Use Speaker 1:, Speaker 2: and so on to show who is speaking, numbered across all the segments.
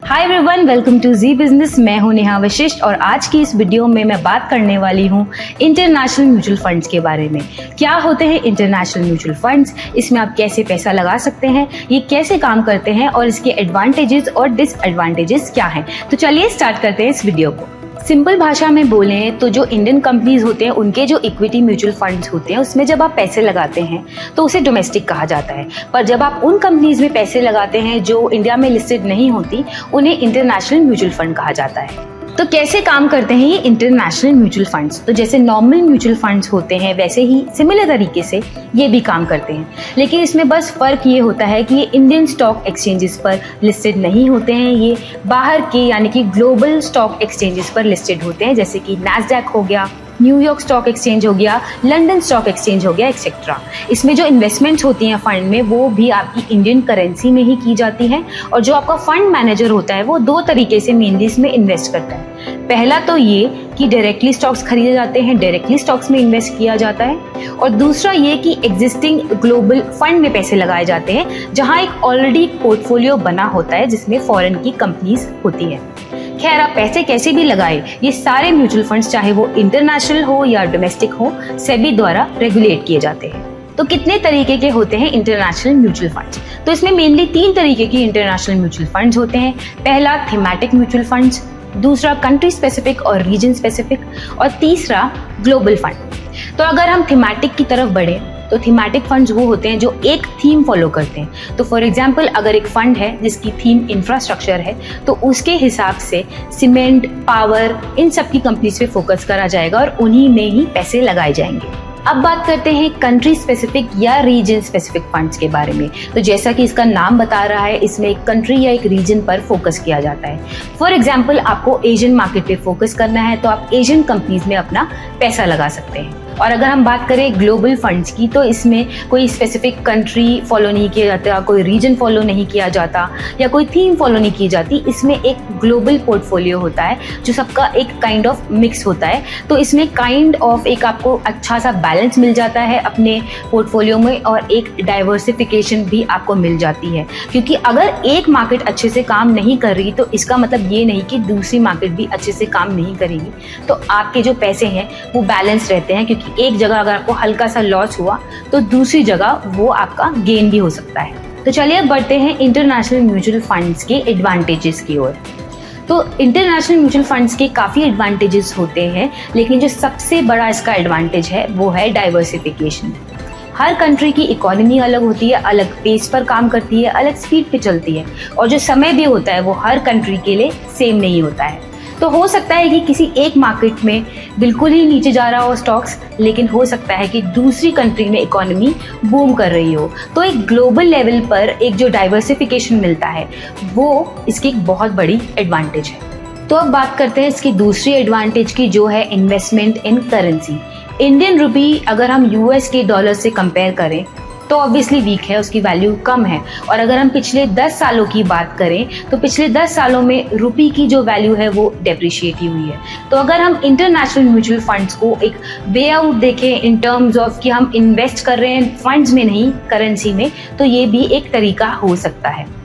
Speaker 1: Hi everyone, welcome to Zee Business. मैं हूं नेहा वशिष्ठ और आज की इस वीडियो में मैं बात करने वाली हूं इंटरनेशनल म्यूचुअल फंड्स के बारे में। क्या होते हैं इंटरनेशनल म्यूचुअल फंड्स, इसमें आप कैसे पैसा लगा सकते हैं, ये कैसे काम करते हैं और इसके एडवांटेजेस और डिसएडवांटेजेस क्या हैं। तो चलिए स्टार्ट करते हैं इस वीडियो को। सिंपल भाषा में बोलें तो जो इंडियन कंपनीज होते हैं उनके जो इक्विटी म्यूचुअल फंड्स होते हैं उसमें जब आप पैसे लगाते हैं तो उसे डोमेस्टिक कहा जाता है, पर जब आप उन कंपनीज में पैसे लगाते हैं जो इंडिया में लिस्टेड नहीं होती उन्हें इंटरनेशनल म्यूचुअल फंड कहा जाता है। तो कैसे काम करते हैं ये इंटरनेशनल म्यूचुअल फंड्स? तो जैसे नॉर्मल म्यूचुअल फंड्स होते हैं वैसे ही सिमिलर तरीके से ये भी काम करते हैं, लेकिन इसमें बस फ़र्क ये होता है कि ये इंडियन स्टॉक एक्सचेंजेस पर लिस्टेड नहीं होते हैं, ये बाहर के यानी कि ग्लोबल स्टॉक एक्सचेंजेस पर लिस्टेड होते हैं, जैसे कि नैस्डैक हो गया, न्यूयॉर्क स्टॉक एक्सचेंज हो गया, लंदन स्टॉक एक्सचेंज हो गया, एक्सेट्रा। इसमें जो इन्वेस्टमेंट्स होती हैं फंड में वो भी आपकी इंडियन करेंसी में ही की जाती हैं और जो आपका फंड मैनेजर होता है वो दो तरीके से मेनली इसमें इन्वेस्ट करता है। पहला तो ये कि डायरेक्टली स्टॉक्स खरीदे जाते हैं, डायरेक्टली स्टॉक्स में इन्वेस्ट किया जाता है, और दूसरा ये कि एग्जिस्टिंग ग्लोबल फंड में पैसे लगाए जाते हैं जहां एक ऑलरेडी पोर्टफोलियो बना होता है जिसमें फॉरेन की कंपनीज होती है। खैर, आप पैसे कैसे भी लगाए, ये सारे म्यूचुअल फंड्स चाहे वो इंटरनेशनल हो या डोमेस्टिक हो, सेबी द्वारा रेगुलेट किए जाते हैं। तो कितने तरीके के होते हैं इंटरनेशनल म्यूचुअल फंड्स? तो इसमें मेनली 3 तरीके के इंटरनेशनल म्यूचुअल फंड्स होते हैं। पहला थीमैटिक म्यूचुअल फंड्स, दूसरा कंट्री स्पेसिफिक और रीजन स्पेसिफिक, और तीसरा ग्लोबल फंड। तो अगर हम थीमैटिक की तरफ बढ़े तो थीमैटिक फंड्स वो होते हैं जो एक थीम फॉलो करते हैं। तो फॉर एग्जांपल अगर एक फंड है जिसकी थीम इंफ्रास्ट्रक्चर है तो उसके हिसाब से सीमेंट, पावर, इन सब की कंपनीज पे फोकस करा जाएगा और उन्हीं में ही पैसे लगाए जाएंगे। अब बात करते हैं कंट्री स्पेसिफिक या रीजन स्पेसिफिक फंड्स के बारे में। तो जैसा कि इसका नाम बता रहा है, इसमें एक कंट्री या एक रीजन पर फोकस किया जाता है। फॉर एग्जांपल आपको एशियन मार्केट पे फोकस करना है तो आप एशियन कंपनीज में अपना पैसा लगा सकते हैं। और अगर हम बात करें ग्लोबल फंड्स की तो इसमें कोई स्पेसिफिक कंट्री फॉलो नहीं किया जाता, कोई रीजन फॉलो नहीं किया जाता या कोई थीम फॉलो नहीं की जाती। इसमें एक ग्लोबल पोर्टफोलियो होता है जो सबका एक काइंड ऑफ मिक्स होता है। तो इसमें काइंड ऑफ एक आपको अच्छा सा बैलेंस मिल जाता है अपने पोर्टफोलियो में और एक डाइवर्सिफिकेशन भी आपको मिल जाती है, क्योंकि अगर एक मार्केट अच्छे से काम नहीं कर रही तो इसका मतलब ये नहीं कि दूसरी मार्केट भी अच्छे से काम नहीं करेगी। तो आपके जो पैसे हैं वो बैलेंस रहते हैं, क्योंकि एक जगह अगर आपको हल्का सा लॉस हुआ तो दूसरी जगह वो आपका गेन भी हो सकता है। तो चलिए अब बढ़ते हैं इंटरनेशनल म्यूचुअल फंड्स के एडवांटेजेस की ओर। तो इंटरनेशनल म्यूचुअल फंड्स के काफ़ी एडवांटेजेस होते हैं, लेकिन जो सबसे बड़ा इसका एडवांटेज है वो है डाइवर्सिफिकेशन। हर कंट्री की इकोनॉमी अलग होती है, अलग पेस पर काम करती है, अलग स्पीड पे चलती है, और जो समय भी होता है वो हर कंट्री के लिए सेम नहीं होता है। तो हो सकता है कि किसी एक मार्केट में बिल्कुल ही नीचे जा रहा हो स्टॉक्स, लेकिन हो सकता है कि दूसरी कंट्री में इकोनॉमी बूम कर रही हो। तो एक ग्लोबल लेवल पर एक जो डाइवर्सिफिकेशन मिलता है वो इसकी एक बहुत बड़ी एडवांटेज है। तो अब बात करते हैं इसकी दूसरी एडवांटेज की, जो है इन्वेस्टमेंट इन करेंसी। इंडियन रुपी अगर हम यूएस के डॉलर से कंपेयर करें तो ऑब्वियसली वीक है, उसकी वैल्यू कम है। और अगर हम पिछले 10 सालों की बात करें तो पिछले 10 सालों में रुपी की जो वैल्यू है वो डेप्रिशिएट हुई है। तो अगर हम इंटरनेशनल म्यूचुअल फंड्स को एक वे आउट देखें इन टर्म्स ऑफ कि हम इन्वेस्ट कर रहे हैं फंड्स में नहीं करेंसी में, तो ये भी एक तरीका हो सकता है।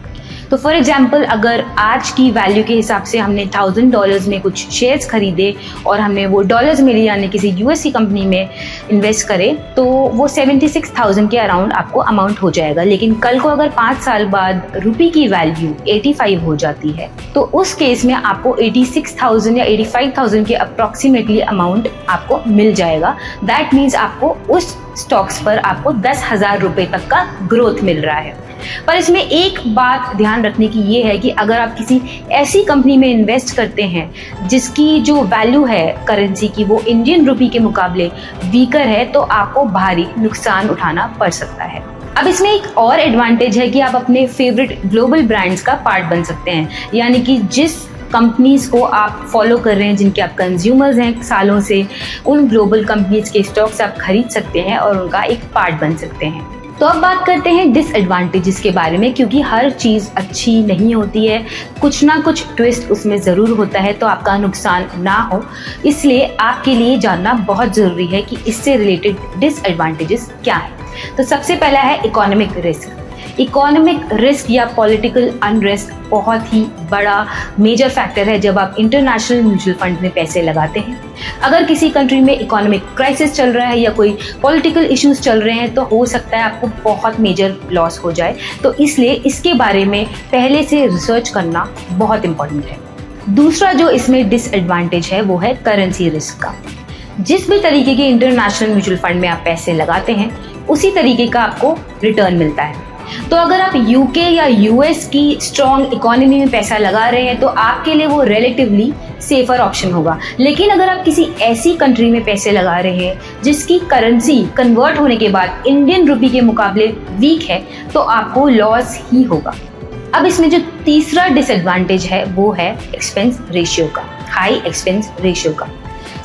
Speaker 1: तो फॉर एग्जाम्पल अगर आज की वैल्यू के हिसाब से हमने $1000 में कुछ शेयर्स खरीदे और हमने वो डॉलर्स में लिए यानी किसी यूएस की कंपनी में इन्वेस्ट करें तो वो 76,000 के अराउंड आपको अमाउंट हो जाएगा। लेकिन कल को अगर 5 साल बाद रुपी की वैल्यू 85 हो जाती है तो उस केस में आपको 86,000 या 85,000 के अप्रॉक्सीमेटली अमाउंट आपको मिल जाएगा। दैट मीन्स आपको उस स्टॉक्स पर आपको 10,000 रुपये तक का ग्रोथ मिल रहा है। पर इसमें एक बात ध्यान रखने की ये है कि अगर आप किसी ऐसी कंपनी में इन्वेस्ट करते हैं जिसकी जो वैल्यू है करेंसी की वो इंडियन रुपी के मुकाबले वीकर है तो आपको भारी नुकसान उठाना पड़ सकता है। अब इसमें एक और एडवांटेज है कि आप अपने फेवरेट ग्लोबल ब्रांड्स का पार्ट बन सकते हैं, यानी कि जिस कंपनीज को आप फॉलो कर रहे हैं, जिनके आप कंज्यूमर्स हैं सालों से, उन ग्लोबल कंपनीज के स्टॉक्स आप खरीद सकते हैं और उनका एक पार्ट बन सकते हैं। तो अब बात करते हैं डिसएडवांटेजेस के बारे में, क्योंकि हर चीज़ अच्छी नहीं होती है, कुछ ना कुछ ट्विस्ट उसमें ज़रूर होता है तो आपका नुकसान ना हो, इसलिए आपके लिए जानना बहुत ज़रूरी है कि इससे रिलेटेड डिसएडवांटेजेस क्या है। तो सबसे पहला है इकोनॉमिक रिस्क। इकोनॉमिक रिस्क या पॉलिटिकल अनरेस्ट बहुत ही बड़ा मेजर फैक्टर है जब आप इंटरनेशनल म्यूचुअल फंड में पैसे लगाते हैं। अगर किसी कंट्री में इकोनॉमिक क्राइसिस चल रहा है या कोई पॉलिटिकल इश्यूज चल रहे हैं तो हो सकता है आपको बहुत मेजर लॉस हो जाए, तो इसलिए इसके बारे में पहले से रिसर्च करना बहुत इंपॉर्टेंट है। दूसरा जो इसमें डिसएडवांटेज है वो है करेंसी रिस्क का। जिस भी तरीके के इंटरनेशनल म्यूचुअल फंड में आप पैसे लगाते हैं उसी तरीके का आपको रिटर्न मिलता है। तो अगर आप यूके या यूएस की स्ट्रॉन्ग इकोनॉमी में पैसा लगा रहे हैं तो आपके लिए वो रिलेटिवली सेफर ऑप्शन होगा। लेकिन अगर आप किसी ऐसी कंट्री में पैसे लगा रहे हैं जिसकी करेंसी कन्वर्ट होने के बाद इंडियन रुपी के मुकाबले वीक है तो आपको लॉस ही होगा। अब इसमें जो तीसरा डिसएडवांटेज है वो है एक्सपेंस रेशियो का, हाई एक्सपेंस रेशियो का।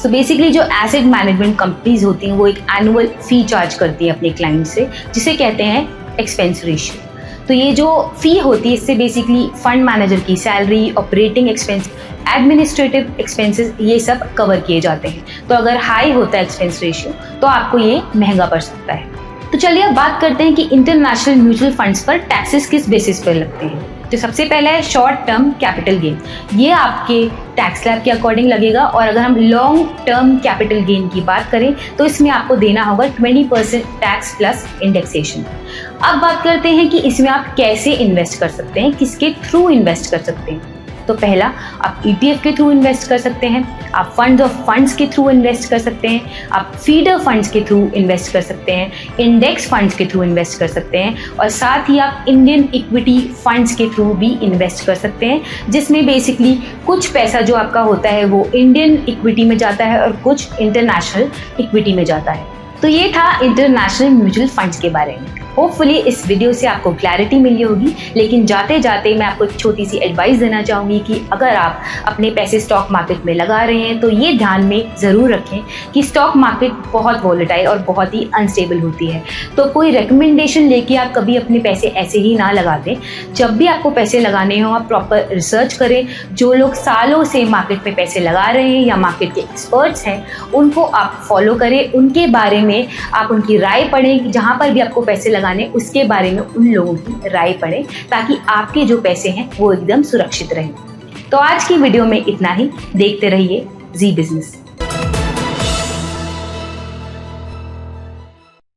Speaker 1: सो बेसिकली जो एसेट मैनेजमेंट कंपनीज होती हैं वो एक एनुअल फी चार्ज करती है अपने क्लाइंट से, जिसे कहते हैं एक्सपेंस रेशियो। तो ये जो फी होती है इससे बेसिकली फंड मैनेजर की salary, operating expense, administrative expenses ये सब कवर किए जाते हैं। तो अगर हाई होता है एक्सपेंस रेशियो तो आपको ये महंगा पड़ सकता है। तो चलिए अब बात करते हैं कि इंटरनेशनल म्यूचुअल फंड्स पर टैक्सेस किस बेसिस पर लगते हैं। तो सबसे पहला है शॉर्ट टर्म कैपिटल गेन, ये आपके टैक्स स्लैब के अकॉर्डिंग लगेगा। और अगर हम लॉन्ग टर्म कैपिटल गेन की बात करें तो इसमें आपको देना होगा 20% टैक्स प्लस इंडेक्सेशन। अब बात करते हैं कि इसमें आप कैसे इन्वेस्ट कर सकते हैं, किसके थ्रू इन्वेस्ट कर सकते हैं। तो पहला, आप ETF के थ्रू इन्वेस्ट कर सकते हैं, आप फंड ऑफ फंड्स के थ्रू इन्वेस्ट कर सकते हैं, आप फीडर फंड्स के थ्रू इन्वेस्ट कर सकते हैं, इंडेक्स फंड्स के थ्रू इन्वेस्ट कर सकते हैं, और साथ ही आप इंडियन इक्विटी फंड्स के थ्रू भी इन्वेस्ट कर सकते हैं, जिसमें बेसिकली कुछ पैसा जो आपका होता है वो इंडियन इक्विटी में जाता है और कुछ इंटरनेशनल इक्विटी में जाता है। तो ये था इंटरनेशनल म्यूचुअल फंड्स के बारे में। होपफुली इस वीडियो से आपको क्लैरिटी मिली होगी, लेकिन जाते जाते मैं आपको एक छोटी सी एडवाइस देना चाहूँगी कि अगर आप अपने पैसे स्टॉक मार्केट में लगा रहे हैं तो ये ध्यान में ज़रूर रखें कि स्टॉक मार्केट बहुत वॉलेटाइल और बहुत ही अनस्टेबल होती है। तो कोई रिकमेंडेशन लेके आप कभी अपने पैसे ऐसे ही ना लगा दें। जब भी आपको पैसे लगाने हो आप प्रॉपर रिसर्च करें। जो लोग सालों से मार्केट में पैसे लगा रहे हैं या मार्केट के एक्सपर्ट्स हैं उनको आप फॉलो करें, उनके बारे में आप उनकी राय पढ़ें। जहाँ पर भी आपको पैसे लगाने उसके बारे में उन लोगों की राय पढ़ें ताकि आपके जो पैसे हैं वो एकदम सुरक्षित रहें। तो आज की वीडियो में इतना ही। देखते रहिए जी बिजनेस।